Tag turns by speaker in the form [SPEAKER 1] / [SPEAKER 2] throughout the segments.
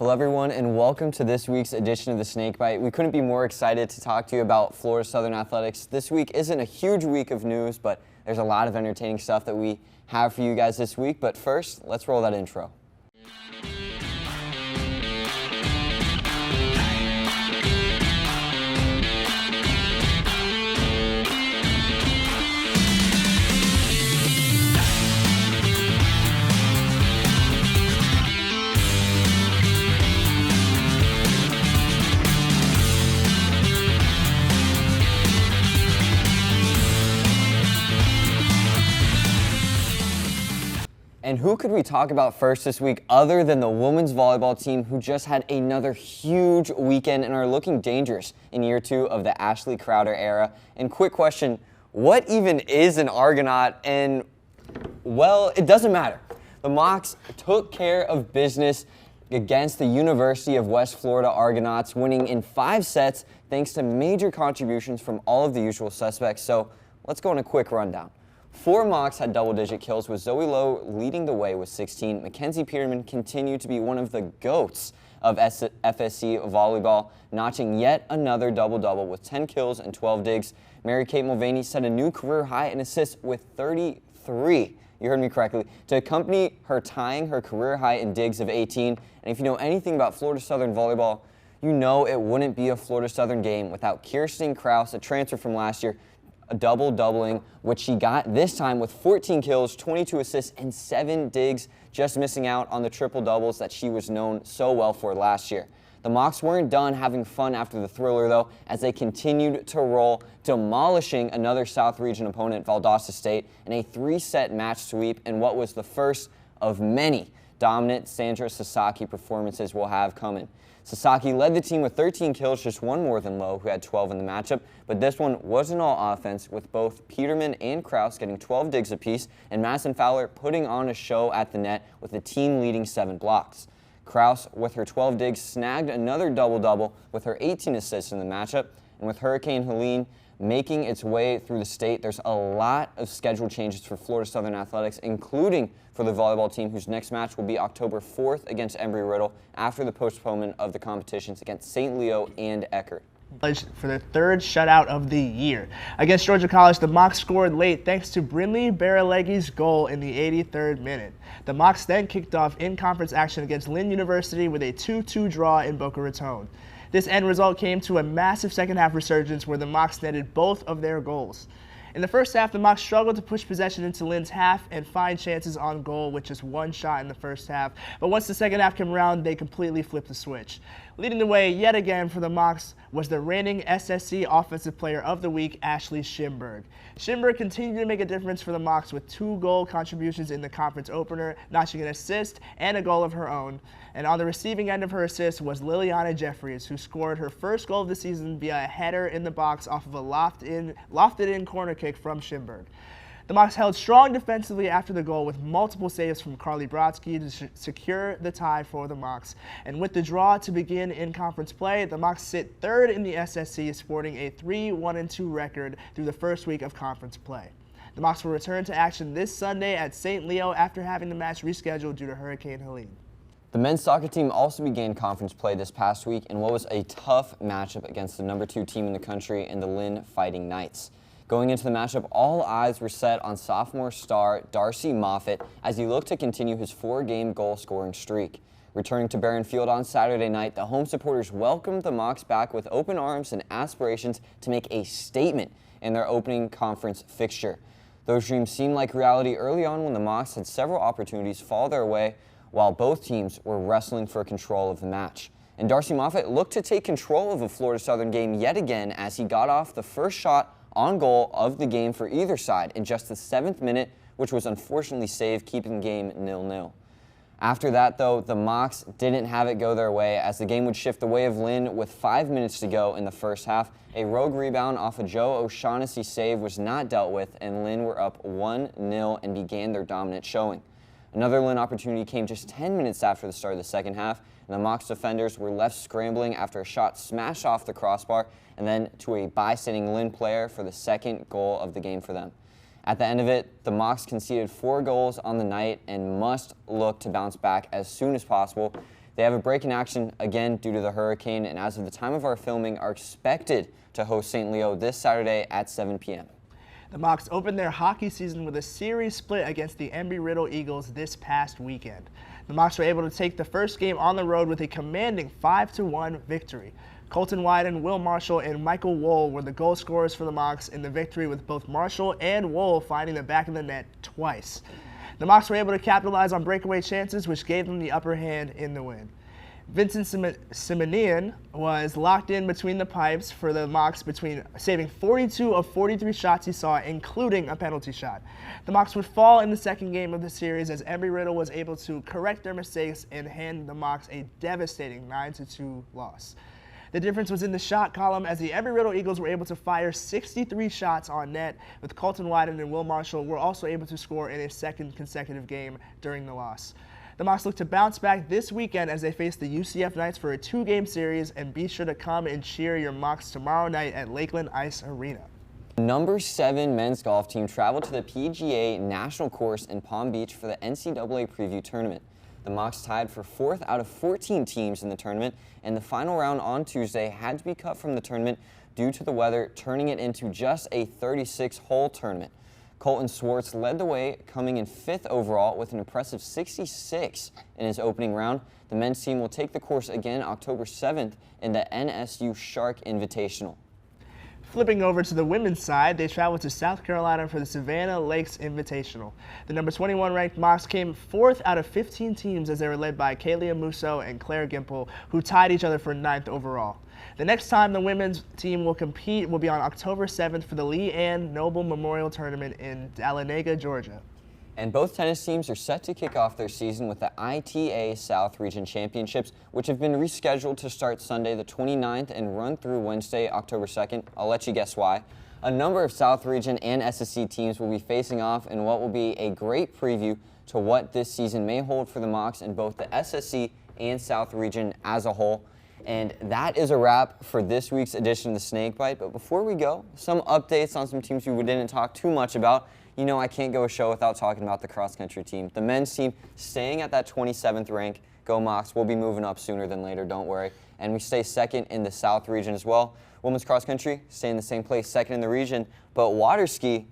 [SPEAKER 1] Hello everyone and welcome to this week's edition of the Snakebite. We couldn't be more excited to talk to you about Florida Southern Athletics. This week isn't a huge week of news, but there's a lot of entertaining stuff that we have for you guys this week. But first, let's roll that intro. And who could we talk about first this week other than the women's volleyball team, who just had another huge weekend and are looking dangerous in year 2 of the Ashley Crowder era? And quick question, what even is an Argonaut? And, well, it doesn't matter. The Mocs took care of business against the University of West Florida Argonauts, winning in 5 sets thanks to major contributions from all of the usual suspects. So let's go on a quick rundown. 4 Mocs had double-digit kills, with Zoe Lowe leading the way with 16. Mackenzie Peterman continued to be one of the GOATs of FSC volleyball, notching yet another double-double with 10 kills and 12 digs. Mary-Kate Mulvaney set a new career high in assists with 33. You heard me correctly. To accompany her tying her career high in digs of 18. And if you know anything about Florida Southern volleyball, you know it wouldn't be a Florida Southern game without Kirsten Kraus, a transfer from last year, doubling, which she got this time with 14 kills, 22 assists, and 7 digs, just missing out on the triple doubles that she was known so well for last year. The Mocs weren't done having fun after the thriller, though, as they continued to roll, demolishing another South Region opponent, Valdosta State, in a 3-set match sweep in what was the first of many dominant Sandra Sasaki performances we'll have coming. Sasaki led the team with 13 kills, just 1 more than Lowe, who had 12 in the matchup, but this one wasn't all offense, with both Peterman and Kraus getting 12 digs apiece, and Madison Fowler putting on a show at the net with the team leading 7 blocks. Kraus, with her 12 digs, snagged another double-double with her 18 assists in the matchup, and with Hurricane Helene making its way through the state, there's a lot of schedule changes for Florida Southern Athletics, including for the volleyball team, whose next match will be October 4th against Embry-Riddle after the postponement of the competitions against St. Leo and Eckerd.
[SPEAKER 2] For their 3rd shutout of the year. Against Georgia College, the Mocs scored late thanks to Brinley Baraleghi's goal in the 83rd minute. The Mocs then kicked off in-conference action against Lynn University with a 2-2 draw in Boca Raton. This end result came to a massive second-half resurgence where the Mocs netted both of their goals. In the first half, the Mocs struggled to push possession into Lynn's half and find chances on goal with just 1 shot in the first half. But once the second half came around, they completely flipped the switch. Leading the way yet again for the Mocs was the reigning SSC Offensive Player of the Week, Ashley 𝙏𝙃𝙀. 𝙏𝙃𝙀 continued to make a difference for the Mocs with 2 goal contributions in the conference opener, notching an assist and a goal of her own. And on the receiving end of her assist was Liliana Jeffries, who scored her first goal of the season via a header in the box off of a lofted-in corner kick from 𝙏𝙃𝙀𝙀. The Mocs held strong defensively after the goal, with multiple saves from Carly Brodsky to secure the tie for the Mocs. And with the draw to begin in conference play, the Mocs sit 3rd in the SSC, sporting a 3-1-2 record through the first week of conference play. The Mocs will return to action this Sunday at St. Leo after having the match rescheduled due to Hurricane Helene.
[SPEAKER 1] The men's soccer team also began conference play this past week in what was a tough matchup against the number 2 team in the country in the Lynn Fighting Knights. Going into the matchup, all eyes were set on sophomore star Darcy Moffitt as he looked to continue his 4-game goal-scoring streak. Returning to Barron Field on Saturday night, the home supporters welcomed the Mocs back with open arms and aspirations to make a statement in their opening conference fixture. Those dreams seemed like reality early on when the Mocs had several opportunities fall their way while both teams were wrestling for control of the match. And Darcy Moffitt looked to take control of a Florida Southern game yet again as he got off the first shot on goal of the game for either side in just the 7th minute, which was unfortunately saved, keeping the game 0-0. After that, though, the Mocs didn't have it go their way as the game would shift the way of Lynn with 5 minutes to go in the first half. A rogue rebound off a Joe O'Shaughnessy save was not dealt with, and Lynn were up 1-0 and began their dominant showing. Another Lynn opportunity came just 10 minutes after the start of the second half, and the Mocs defenders were left scrambling after a shot smashed off the crossbar and then to a bystanding Lynn player for the 2nd goal of the game for them. At the end of it, the Mocs conceded 4 goals on the night and must look to bounce back as soon as possible. They have a break in action again due to the hurricane, and as of the time of our filming, are expected to host St. Leo this Saturday at 7 p.m.
[SPEAKER 2] The Mocs opened their hockey season with a series split against the Embry-Riddle Eagles this past weekend. The Mocs were able to take the first game on the road with a commanding 5-1 victory. Colton Wyden, Will Marshall, and Michael Wohl were the goal scorers for the Mocs in the victory, with both Marshall and Wohl finding the back of the net twice. The Mocs were able to capitalize on breakaway chances, which gave them the upper hand in the win. Vincent Simonian was locked in between the pipes for the Mocs, saving 42 of 43 shots he saw, including a penalty shot. The Mocs would fall in the second game of the series as Embry-Riddle was able to correct their mistakes and hand the Mocs a devastating 9-2 loss. The difference was in the shot column, as the Embry-Riddle Eagles were able to fire 63 shots on net, with Colton Wyden and Will Marshall were also able to score in a second consecutive game during the loss. The Mocs look to bounce back this weekend as they face the UCF Knights for a 2-game series, and be sure to come and cheer your Mocs tomorrow night at Lakeland Ice Arena.
[SPEAKER 1] Number 7 men's golf team traveled to the PGA National Course in Palm Beach for the NCAA Preview Tournament. The Mocs tied for 4th out of 14 teams in the tournament, and the final round on Tuesday had to be cut from the tournament due to the weather, turning it into just a 36-hole tournament. Colton Swartz led the way, coming in 5th overall with an impressive 66 in his opening round. The men's team will take the course again October 7th in the NSU Shark Invitational.
[SPEAKER 2] Flipping over to the women's side, they traveled to South Carolina for the Savannah Lakes Invitational. The number 21 ranked Mocs came 4th out of 15 teams as they were led by Kalia Musso and Claire Gimple, who tied each other for 9th overall. The next time the women's team will compete will be on October 7th for the Lee Ann Noble Memorial Tournament in Dahlonega, Georgia.
[SPEAKER 1] And both tennis teams are set to kick off their season with the ITA South Region Championships, which have been rescheduled to start Sunday the 29th and run through Wednesday, October 2nd. I'll let you guess why. A number of South Region and SSC teams will be facing off in what will be a great preview to what this season may hold for the Mocs in both the SSC and South Region as a whole. And that is a wrap for this week's edition of the Snakebite. But before we go, some updates on some teams we didn't talk too much about. You know, I can't go a show without talking about the cross-country team. The men's team staying at that 27th rank. Go Mocs. We'll be moving up sooner than later, don't worry. And we stay 2nd in the South region as well. Women's cross-country stay in the same place, 2nd in the region. But water ski,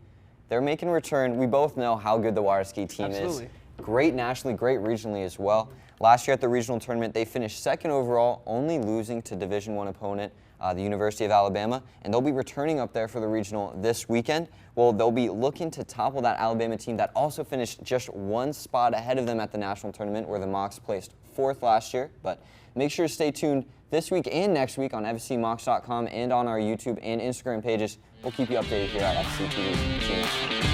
[SPEAKER 1] they're making a return. We both know how good the water ski team is. Great nationally, great regionally as well. Last year at the regional tournament, they finished 2nd overall, only losing to Division I opponent, the University of Alabama, and they'll be returning up there for the regional this weekend. Well, they'll be looking to topple that Alabama team that also finished just 1 spot ahead of them at the national tournament, where the Mocs placed 4th last year. But make sure to stay tuned this week and next week on FSCMocs.com and on our YouTube and Instagram pages. We'll keep you updated here at FCTV. See you next time.